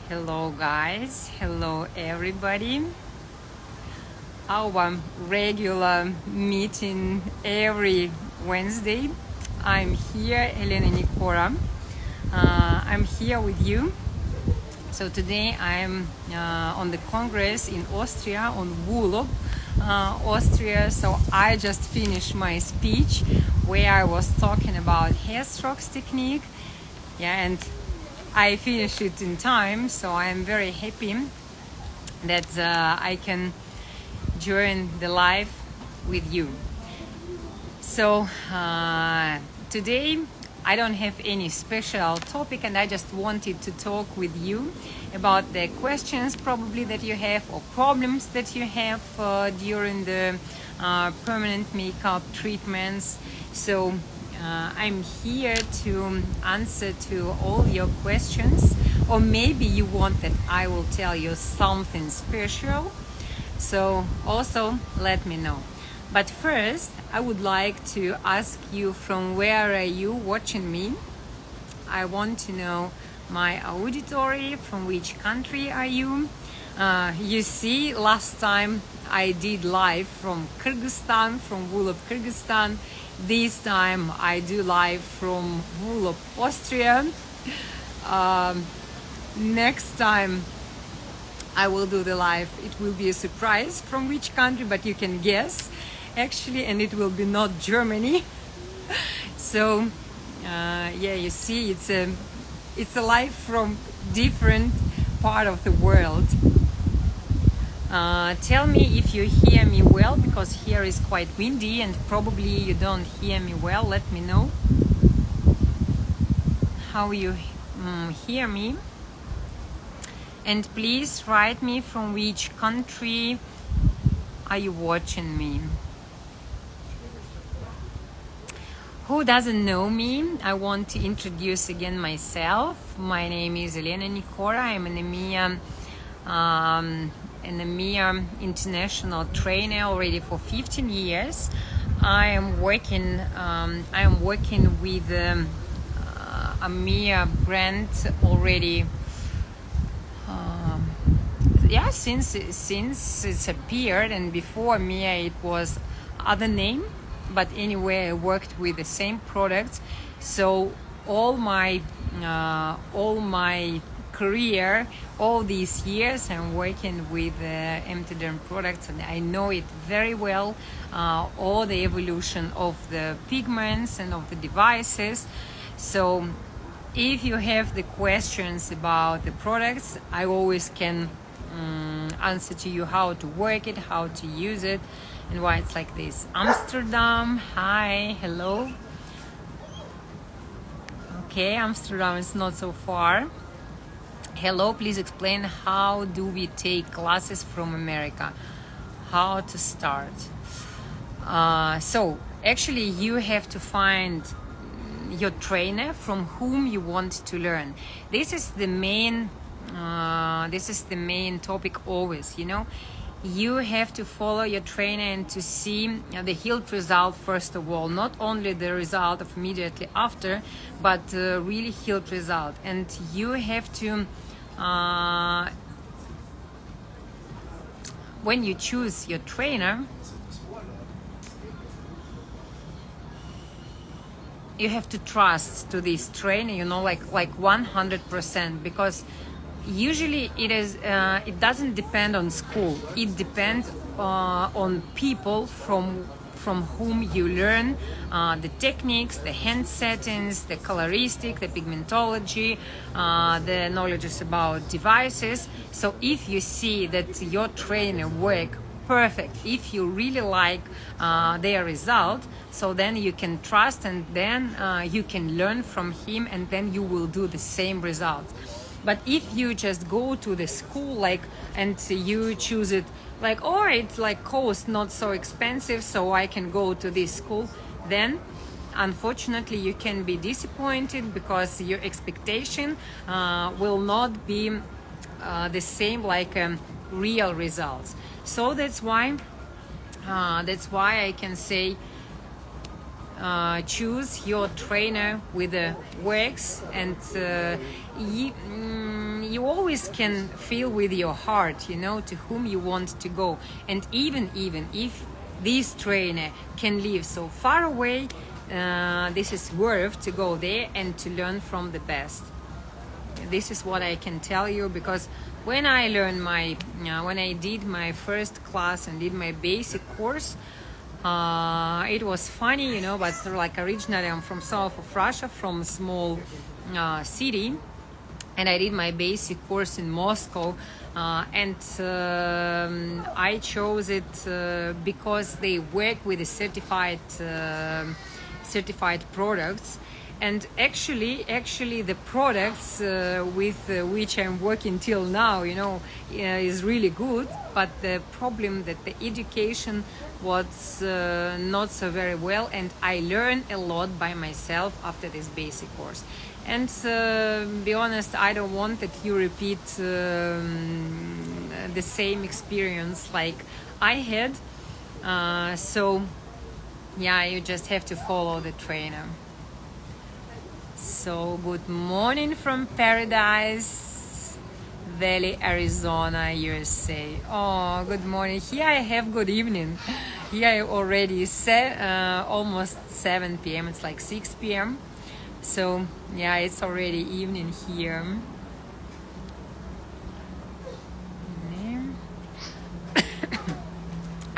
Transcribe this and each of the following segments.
Hello guys, hello everybody. Our regular meeting every Wednesday. I'm here, Elena Nikora. I'm here with you. So today I'm on the Congress in Austria, on Wulop, Austria. So I just finished my speech where I was talking about hair strokes technique. And I finished it in time, so I am very happy that I can join the live with you. So today I don't have any special topic, and I just wanted to talk with you about the questions probably that you have or problems that you have during the permanent makeup treatments. So I'm here to answer to all your questions, or maybe you want that I will tell you something special. So also let me know. But first, I would like to ask you, from where are you watching me? I want to know my auditory, from which country are you? You see, last time I did live from Kyrgyzstan, from Wulop, Kyrgyzstan. This time I do live from Wulop, Austria. Next time I will do the live. It will be a surprise from which country, but you can guess actually, and it will be not Germany. So yeah, you see, it's a live from different part of the world. Tell me if you hear me well, because here is quite windy and probably you don't hear me well. Let me know how you hear me. And please write me from which country are you watching me. Who doesn't know me, I want to introduce again myself. My name is Elena Nikora. I'm an amea international trainer already for 15 years. I am working with amea brand already. Since it's appeared, and before amea it was other name, but anyway I worked with the same products. So all my career, all these years, I'm working with Emtiderm products, and I know it very well, all the evolution of the pigments and of the devices. So if you have the questions about the products, I always can answer to you how to work it, how to use it, and why it's like this. Amsterdam, hi, hello. Okay, Amsterdam is not so far. Hello, please explain how do we take classes from America, how to start. So actually you have to find your trainer from whom you want to learn. This is the main topic always, you know. You have to follow your trainer and to see the healed result first of all, not only the result of immediately after, but really healed result. And you have to when you choose your trainer, you have to trust to this trainer, you know, like 100%, because usually it doesn't depend on school. It depends on people from whom you learn the techniques, the hand settings, the coloristic, the pigmentology, the knowledge about devices. So if you see that your trainer work perfect, if you really like their result, so then you can trust, and then you can learn from him, and then you will do the same results. But if you just go to the school and you choose it like, oh, it's like cost not so expensive, so I can go to this school, then unfortunately you can be disappointed, because your expectation will not be the same like real results. So that's why I can say choose your trainer with the works, and you always can feel with your heart, you know, to whom you want to go. And even if this trainer can live so far away, this is worth to go there and to learn from the best. This is what I can tell you, because when I learned when I did my first class and did my basic course, it was funny, you know, but like originally I'm from south of Russia, from a small city, and I did my basic course in Moscow, and I chose it because they work with the certified products. And actually the products with which I'm working till now, you know, is really good. But the problem that the education was not so very well, and I learned a lot by myself after this basic course. And be honest, I don't want that you repeat the same experience like I had. So yeah, you just have to follow the trainer. So good morning from Paradise Valley, Arizona, USA. Oh, good morning. Here I have good evening. Here I already almost 7 p.m. It's like 6 p.m. So yeah, it's already evening here.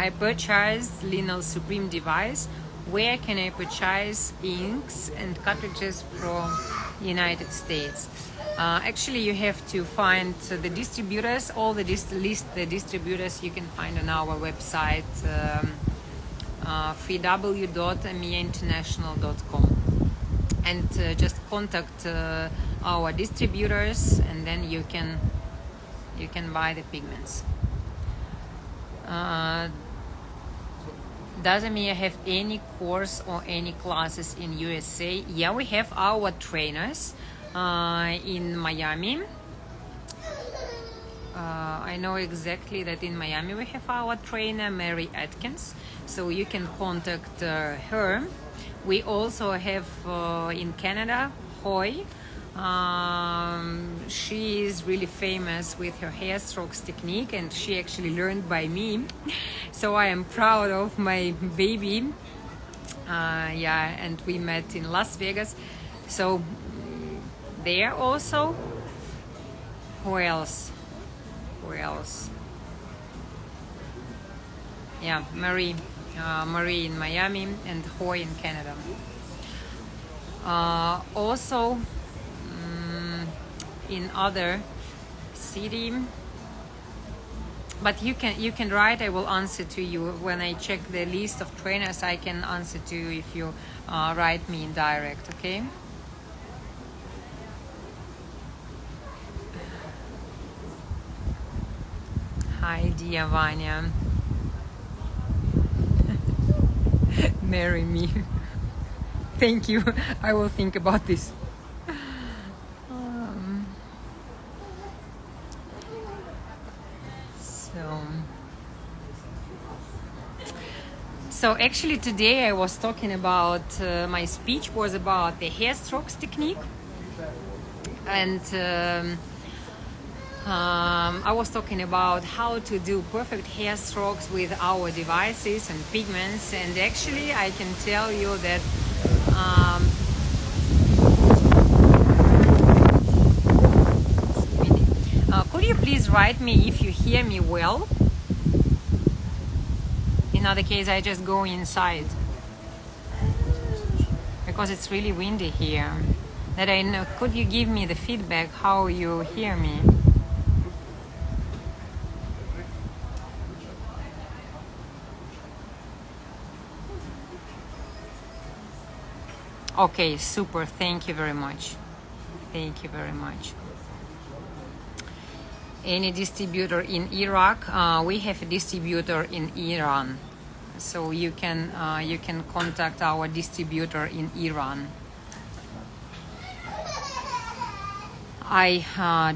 I purchased Linal Supreme device. Where can I purchase inks and cartridges from United States? Actually, you have to find the distributors. All the the distributors you can find on our website, www.amiaainternational.com, and just contact our distributors, and then you can buy the pigments. Does Amia have any course or any classes in USA? Yeah, we have our trainers in Miami. I know exactly that in Miami we have our trainer Mary Atkins, so you can contact her. We also have in Canada Hoy. She is really famous with her hair strokes technique, and she actually learned by me. So I am proud of my baby. Yeah, and we met in Las Vegas. So there also. Who else? Yeah, Marie in Miami and Hoy in Canada. Also in other city, but you can write. I will answer to you when I check the list of trainers. I can answer to you if you write me in direct. Okay. Hi, dear Vanya. Marry me. Thank you. I will think about this. So actually today I was talking about, my speech was about the hair strokes technique, and I was talking about how to do perfect hair strokes with our devices and pigments. And actually I can tell you that could you please write me if you hear me well? In other case, I just go inside because it's really windy here. That I know. Could you give me the feedback how you hear me? Okay, super. Thank you very much. Thank you very much. Any distributor in Iraq? We have a distributor in Iran, so you can contact our distributor in Iran. I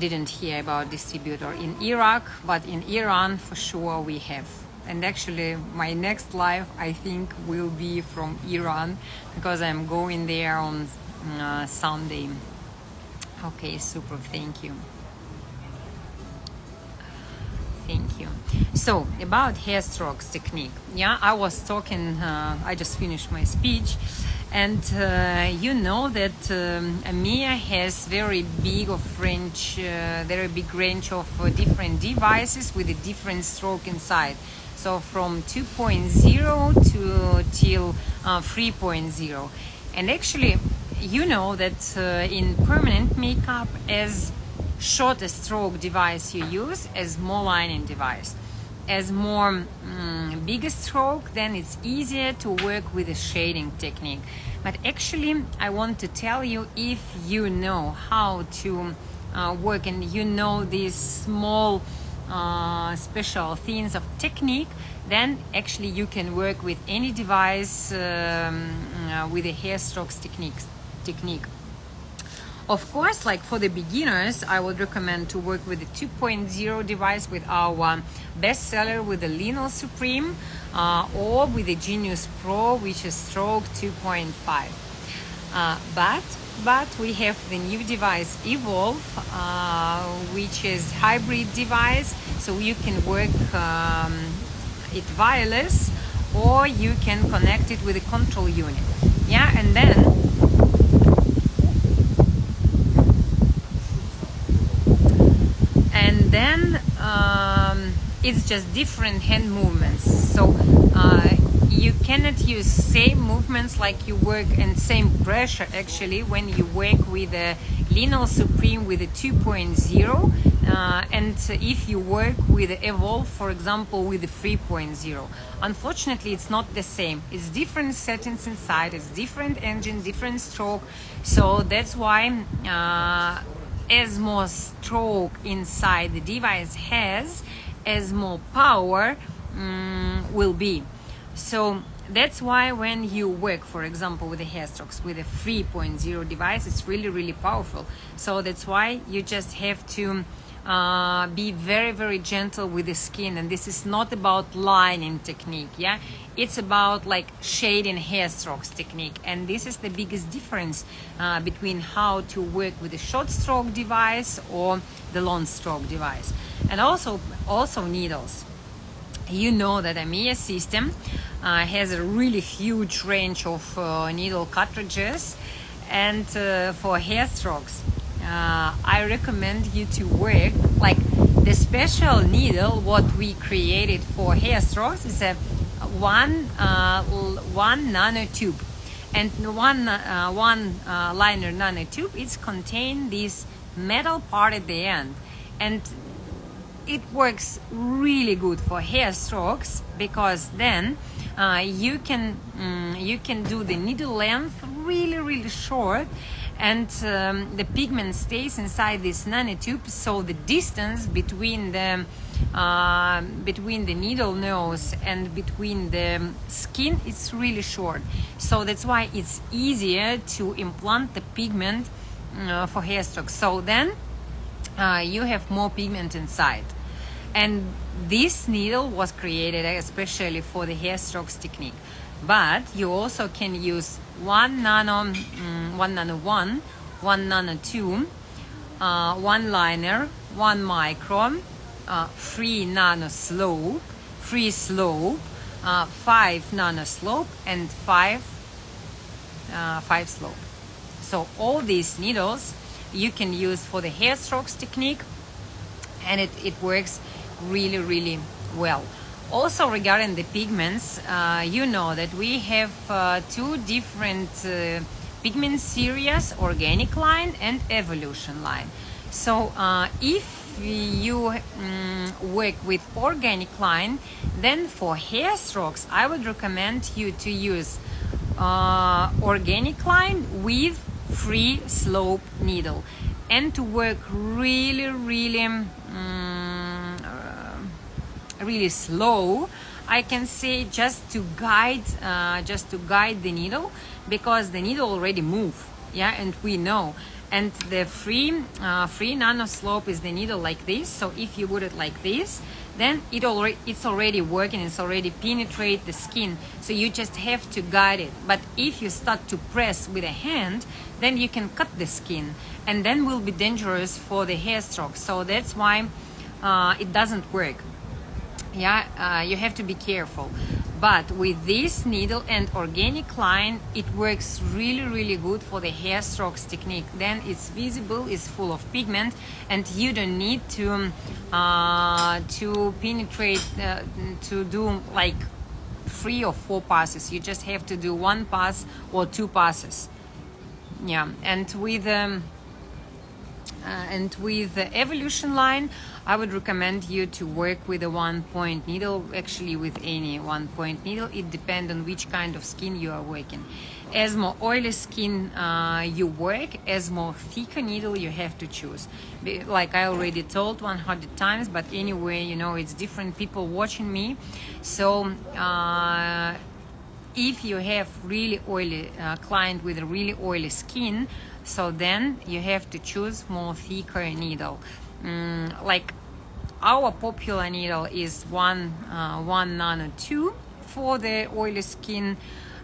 didn't hear about distributor in Iraq, but in Iran for sure we have. And actually my next live I think will be from Iran, because I'm going there on Sunday. Okay, super. Thank you. Thank you. So about hair strokes technique, yeah, I was talking, I just finished my speech, and you know that Amea has very big range of different devices with a different stroke inside. So from 2.0 to till 3.0, and actually, you know that in permanent makeup, as shorter stroke device you use, as more lining device, as more bigger stroke, then it's easier to work with a shading technique. But actually, I want to tell you, if you know how to work and you know these small special things of technique, then actually you can work with any device with a hair strokes technique. Of course, like for the beginners, I would recommend to work with the 2.0 device with our bestseller, with the Linol Supreme, or with the Genius Pro, which is stroke 2.5. But we have the new device Evolve, which is hybrid device, so you can work it wireless, or you can connect it with a control unit. Yeah, and then it's just different hand movements. So you cannot use same movements like you work, and same pressure actually when you work with a Linol Supreme with a 2.0 and if you work with the Evolve, for example, with the 3.0. Unfortunately, it's not the same. It's different settings inside, it's different engine, different stroke. So that's why as more stroke inside the device has, as more power will be. So that's why when you work, for example, with the hair strokes with a 3.0 device, it's really powerful. So that's why you just have to be very gentle with the skin, and this is not about lining technique, yeah, it's about like shading hair strokes technique. And this is the biggest difference between how to work with a short stroke device or the long stroke device. And also needles. You know that Amea system has a really huge range of needle cartridges, and for hair strokes I recommend you to work like the special needle what we created for hair strokes is a one nanotube, and one liner nanotube, it's contain this metal part at the end, and it works really good for hair strokes, because then you can do the needle length really short, and the pigment stays inside this nanotube, so the distance between the needle nose and between the skin is really short. So that's why it's easier to implant the pigment for hair strokes. So then you have more pigment inside. And this needle was created especially for the hair strokes technique. But you also can use 1 nano 1, 1 nano 2, 1 liner, 1 micron, 3 nano slope, 3 slope, 5 nano slope, and 5 slope. So all these needles you can use for the hair strokes technique, and it works really well. Also regarding the pigments, you know that we have two different pigment series, organic line and evolution line. So if you work with organic line, then for hair strokes I would recommend you to use organic line with free slope needle, and to work really slow, I can say, just to guide the needle, because the needle already move, yeah, and we know. And the free nano slope is the needle like this. So if you put it like this, then it's already working, it's already penetrate the skin, so you just have to guide it. But if you start to press with a hand, then you can cut the skin, and then will be dangerous for the hair stroke. So that's why it doesn't work. yeah, you have to be careful. But with this needle and organic line, it works really good for the hair strokes technique. Then it's visible, it's full of pigment, and you don't need to penetrate, to do like 3 or 4 passes. You just have to do 1 pass or 2 passes. Yeah, and with the evolution line, I would recommend you to work with a 1-point needle. Actually, with any 1-point needle, it depends on which kind of skin you are working. As more oily skin you work, as more thicker needle you have to choose. Like I already told 100 times, but anyway, you know, it's different people watching me. So if you have really oily client with a really oily skin, so then you have to choose more thicker needle. Like our popular needle is 1 nano 2 for the oily skin,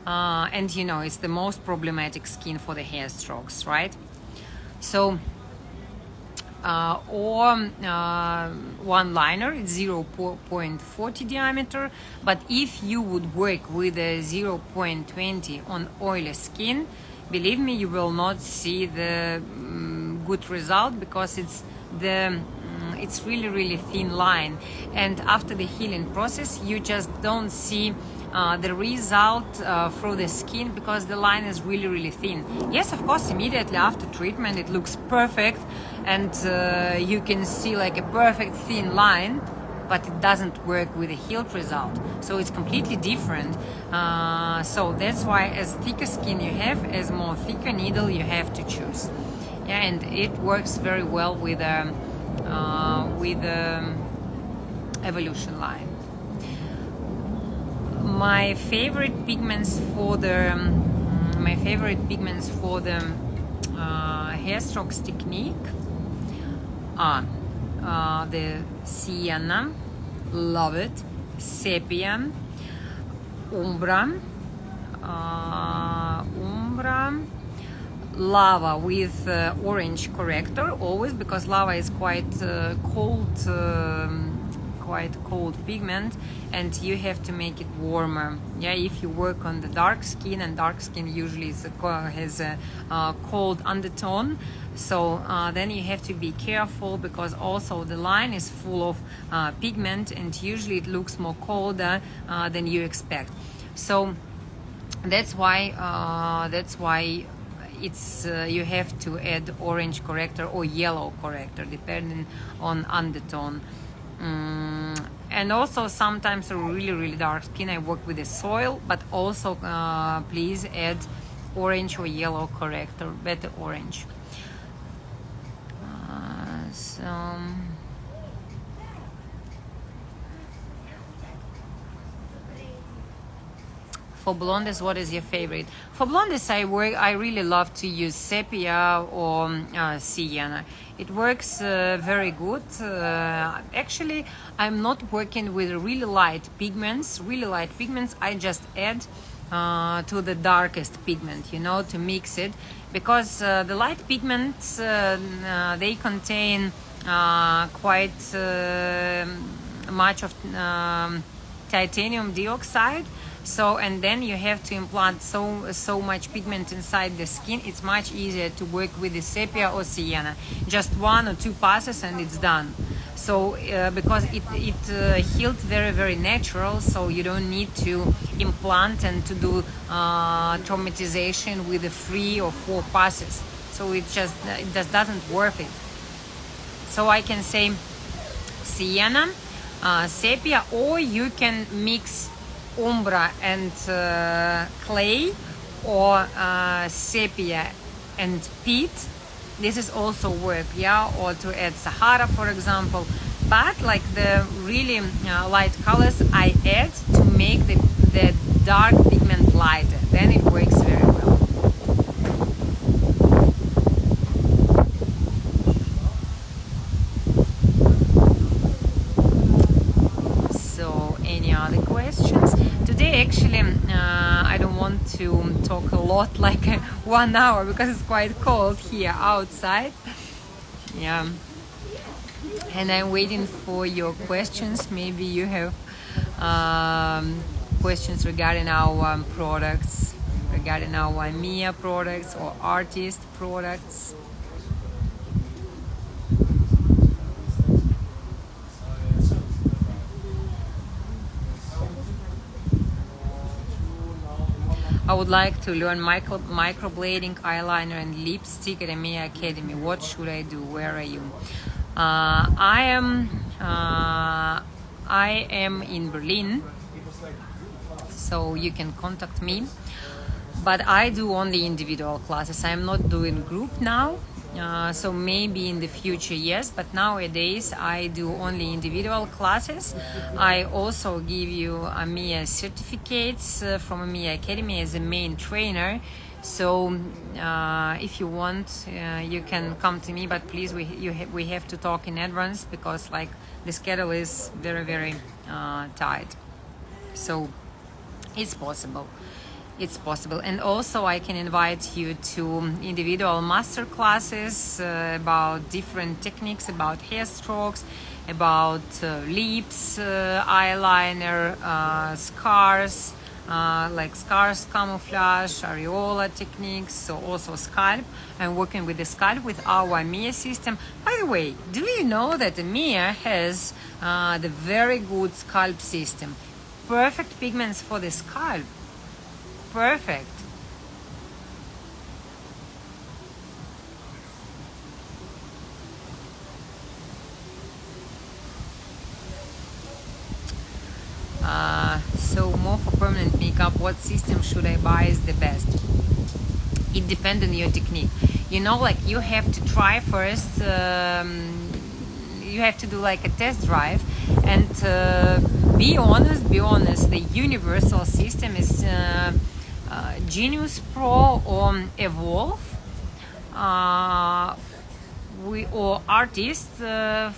and you know, it's the most problematic skin for the hair strokes, right? So or 1 liner, it's 0.40 diameter. But if you would work with a 0.20 on oily skin, believe me, you will not see the good result, because it's really thin line, and after the healing process you just don't see the result through the skin, because the line is really thin. Yes, of course, immediately after treatment it looks perfect, and you can see like a perfect thin line, but it doesn't work with a healed result. So it's completely different. So that's why as thicker skin you have, as more thicker needle you have to choose. Yeah, and it works very well with evolution line. My favorite pigments for the hair strokes technique are the sienna, love it, sepia, umbra, lava with orange corrector, always, because lava is quite cold pigment, and you have to make it warmer. Yeah, if you work on the dark skin, and dark skin usually has a cold undertone, so then you have to be careful, because also the line is full of pigment, and usually it looks more colder than you expect. So that's why it's you have to add orange corrector or yellow corrector depending on undertone. And also sometimes a really dark skin, I work with a soil, but also please add orange or yellow corrector, better orange. For blondes, what is your favorite? For blondes, I really love to use sepia or sienna. It works very good. Actually, I'm not working with really light pigments. I just add to the darkest pigment, you know, to mix it, because the light pigments they contain quite much of titanium dioxide. So, and then you have to implant so much pigment inside the skin. It's much easier to work with the sepia or sienna. Just 1 or 2 passes and it's done. So because it healed very natural, so you don't need to implant and to do traumatization with the 3 or 4 passes. So it just doesn't worth it. So I can say sienna, sepia, or you can mix umbra and clay, or sepia and peat. This is also work, yeah, or to add Sahara, for example. But like the really light colors, I add to make the dark pigment lighter. Then it works very well. So, any other questions? Today, actually, I don't want to talk a lot, like 1 hour, because it's quite cold here outside. Yeah. and I'm waiting for your questions. Maybe you have questions regarding our products, regarding our Amea products or artist products. I would like to learn microblading, eyeliner and lipstick at Amea Academy. What should I do? Where are you? I am in Berlin, so you can contact me. But I do only individual classes. I'm not doing group now. So maybe in the future, yes, but nowadays I do only individual classes. I also give you Amea certificates from Amea Academy as a main trainer. So if you want, you can come to me, but please, we have to talk in advance, because like the schedule is very tight. So it's possible. It's possible. And also I can invite you to individual master classes about different techniques, about hair strokes, about lips, eyeliner, scars, like scars camouflage, areola techniques, so also scalp. I'm working with the scalp with our Amea system. By the way, do you know that Amea has the very good scalp system? Perfect pigments for the scalp. Perfect. So more for permanent makeup, what system should I buy is the best? It depends on your technique. You know, like you have to try first, you have to do like a test drive, and be honest, the universal system is Genius Pro or Evolve, or Artist,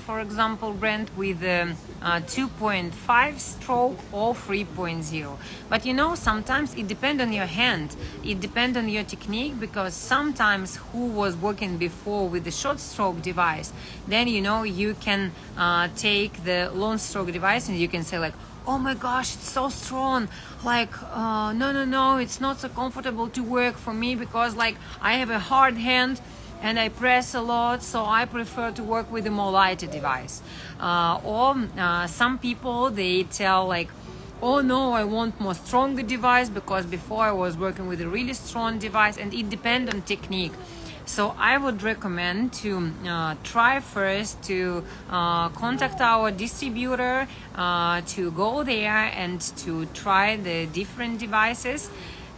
for example, brand with 2.5 stroke or 3.0. But you know, sometimes it depends on your hand, it depends on your technique, because sometimes who was working before with the short stroke device, then you know you can take the long stroke device and you can say like, oh my gosh, it's so strong, like no, it's not so comfortable to work for me, because like I have a hard hand and I press a lot, so I prefer to work with a more lighter device. Or some people, they tell like, oh no, I want more stronger device, because before I was working with a really strong device, and it depends on technique. So I would recommend to try first to contact our distributor, to go there and to try the different devices.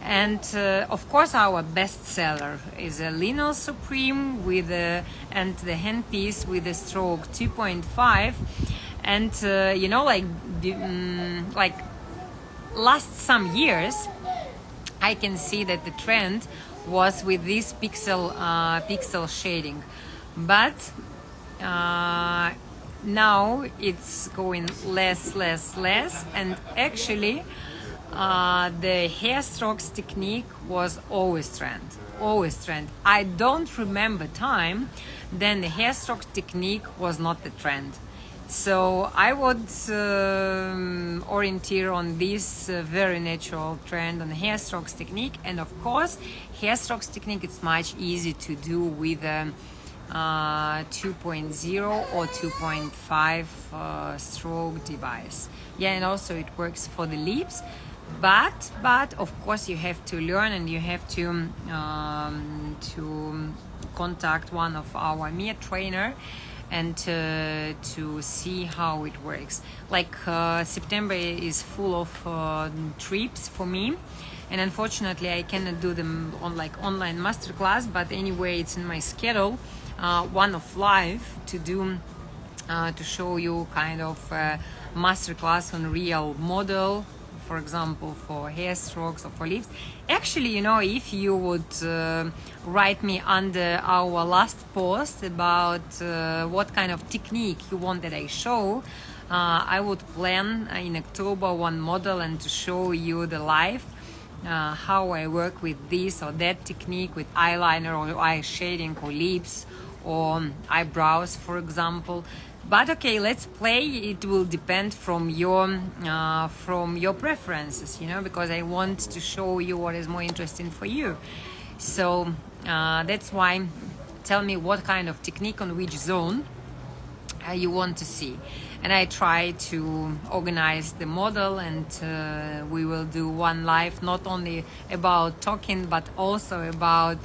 And of course, our best seller is a Linol Supreme with and the handpiece with a stroke 2.5. And you know, like last some years, I can see that the trend was with this pixel shading, but now it's going less, and actually the hair strokes technique was always trend. I don't remember time then the hair strokes technique was not the trend. So I would orienteer on this very natural trend on hair strokes technique. And of course, hair strokes technique, it's much easier to do with 2.0 or 2.5 stroke device. Yeah, and also it works for the lips. But of course you have to learn, and you have to contact one of our Amea trainer and to see how it works. Like September is full of trips for me, and unfortunately I cannot do them on like online masterclass, but anyway it's in my schedule, one of live to do to show you kind of masterclass on real model, for example for hair strokes or for lips. Actually, you know, if you would write me under our last post about what kind of technique you want that I show, I would plan in October one model and to show you the live how I work with this or that technique with eyeliner or eye shading or lips or eyebrows, for example. But okay, let's play. It will depend from your preferences, you know, because I want to show you what is more interesting for you. So that's why tell me what kind of technique on which zone you want to see, and I try to organize the model, and we will do one live not only about talking but also about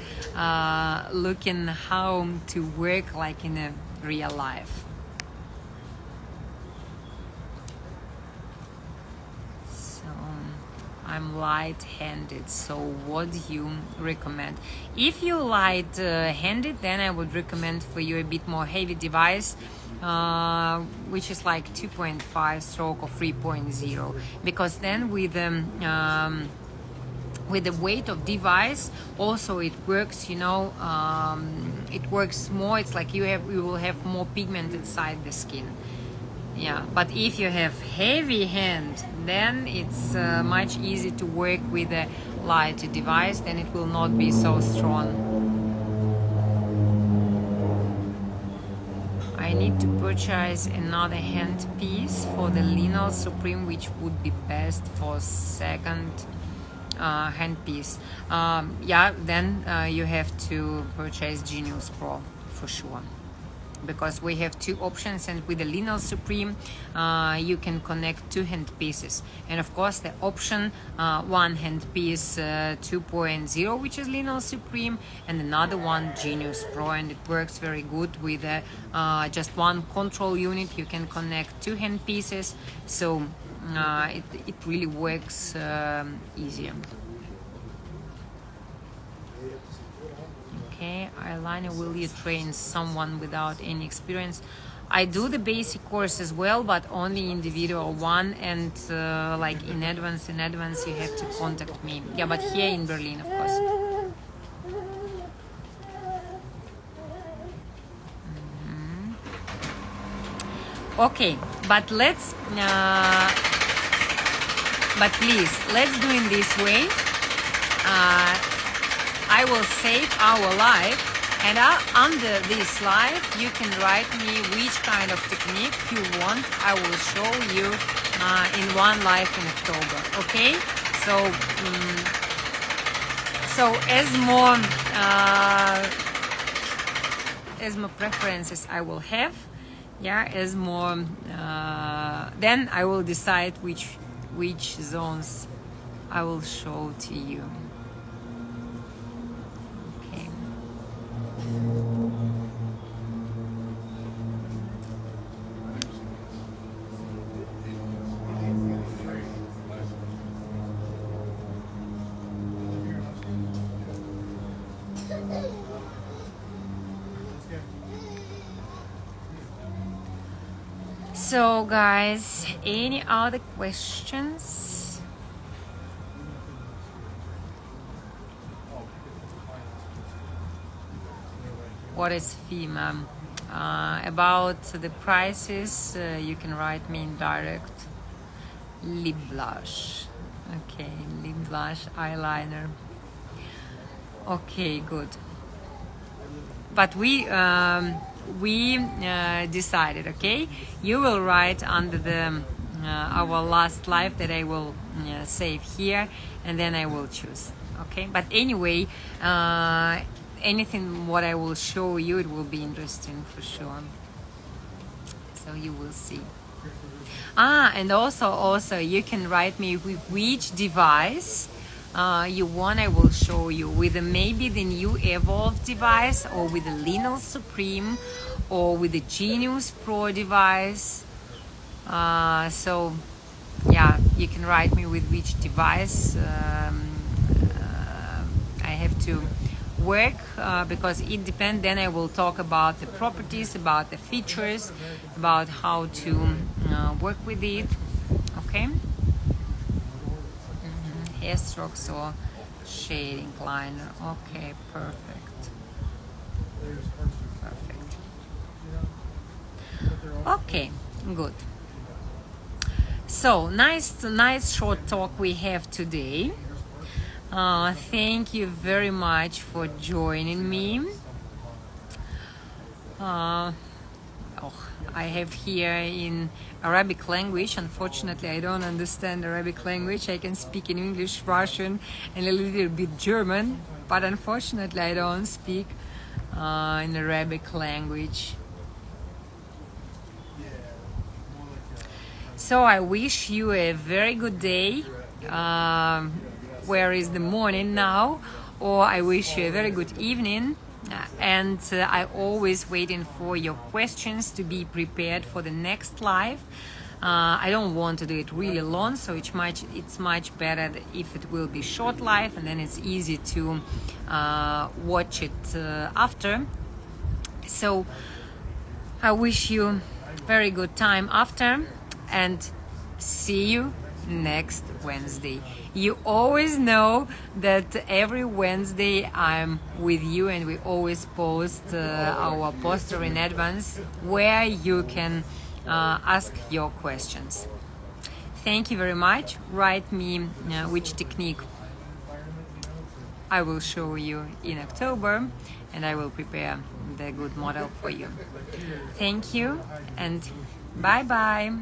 looking how to work like in a real life. I'm light-handed, so what do you recommend? If you light-handed, then I would recommend for you a bit more heavy device, which is like 2.5 stroke or 3.0, because then with the weight of device also it works, you know, it works more. It's like you will have more pigment inside the skin. Yeah, but if you have heavy hand, then it's much easier to work with a lighter device, then it will not be so strong. I need to purchase another hand piece for the Linol Supreme, which would be best for second hand piece. Yeah, then you have to purchase Genius Pro for sure, because we have two options, and with the Linol Supreme you can connect two hand pieces, and of course the option one hand piece 2.0, which is Linol Supreme, and another one Genius Pro, and it works very good with just one control unit. You can connect two hand pieces, so it really works easier. Okay, eyeliner, will you train someone without any experience? I do the basic course as well, but only individual one, and like in advance you have to contact me. Yeah, but here in Berlin, of course. Okay, but please, let's do in this way. I will save our live, and under this live you can write me which kind of technique you want. I will show you in one live in October. Okay, so as more preferences I will have, yeah, as more then I will decide which zones I will show to you. So guys, any other questions? What is fee, ma'am? About the prices, you can write me in direct. Lip blush. Okay, lip blush, eyeliner. Okay, good. But we decided, okay, you will write under the our last live that I will save here, and then I will choose. Okay, but anyway, anything what I will show you, it will be interesting for sure, so you will see. And also you can write me with which device you want. I will show you with maybe the new Evolve device, or with the Linol Supreme, or with the Genius Pro device. So yeah, you can write me with which device. I have to work because it depends. Then I will talk about the properties, about the features, about how to work with it. Okay. Hair strokes or shading liner. Okay, perfect. Okay, good. So nice short talk we have today. Thank you very much for joining me. I have here in Arabic language. Unfortunately, I don't understand Arabic language. I can speak in English, Russian, and a little bit German, but unfortunately, I don't speak in Arabic language. So I wish you a very good day. Where is the morning now? Or I wish you a very good evening. And I always waiting for your questions to be prepared for the next live. I don't want to do it really long, so it's much better if it will be short live, and then it's easy to watch it after. So I wish you very good time after, and see you next Wednesday. You always know that every Wednesday I'm with you, and we always post our poster in advance where you can ask your questions. Thank you very much. Write me which technique I will show you in October, and I will prepare the good model for you. Thank you, and bye bye.